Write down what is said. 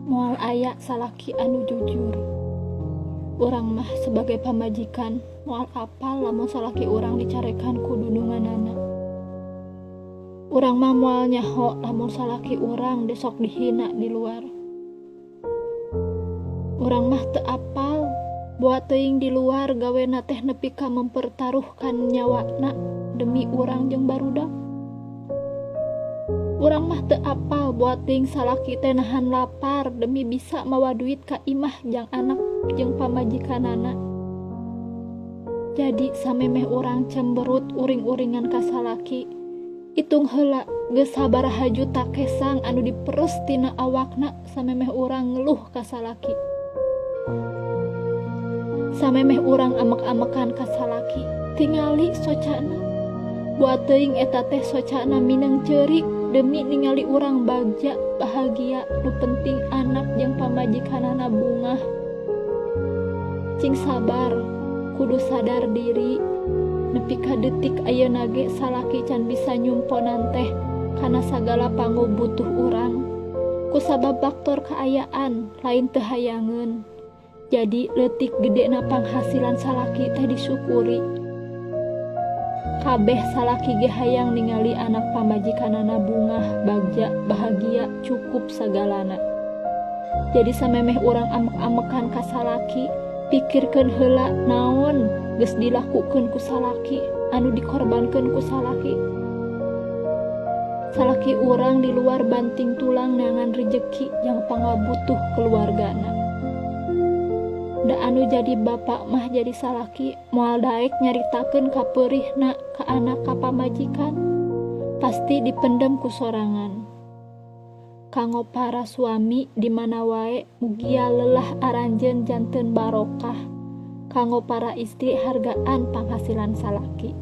Moal aya salaki anu jujur. Urang mah sebagai pamajikan moal apal lamun salaki urang dicarekan ku dudunganana. Urang mah moal nyaho lamun salaki urang desok dihina di luar. Urang mah teu apal buat teuing di luar gawena teh nepi ka mempertaruhkan nyawana demi urang jeung barudak. Urang mah teu apal buat teuing salaki teh nahan lapar demi bisa mawa duit ka imah jang anak jeung pamajikanana. Jadi samemeh urang cemberut uring-uringan ka salaki, itung heula geus sabaraha juta kesang anu diperes tina awakna samemeh urang ngeluh ka salaki. Samemeh urang amek-amekan ka salaki, tingali socana. Buat teuing eta teh socana mineng ceurik demi ningali urang bagja bahagia, nu penting anak jeung pamajikanana bungah. Cing sabar, kudu sadar diri, nepi ka detik ayeuna ge salaki can bisa nyumponan teh kana sagala pangu butuh urang. Kusabab faktor kaayaan lain teu hayangeun. Jadi leutik gedena panghasilan salaki teh disyukuri. Kabeh salaki ge hayang ningali anak pamajikanana bungah, bagja, bahagia, cukup sagalana. Jadi samemeh urang amek-amekan ka salaki, pikirkeun heula naon geus dilakukeun ku salaki, anu dikorbankeun ku salaki. Salaki urang di luar banting tulang neangan rejeki yang pangabutuh keluargana. Da anu jadi bapak mah jadi salaki moal daek nyaritakeun ka peurihna ka anak ka pamajikan pasti dipendem ku sorangan. Kanggo para suami di mana wae mugia lelah aranjeun janten barokah. Kanggo para istri hargaan penghasilan salaki.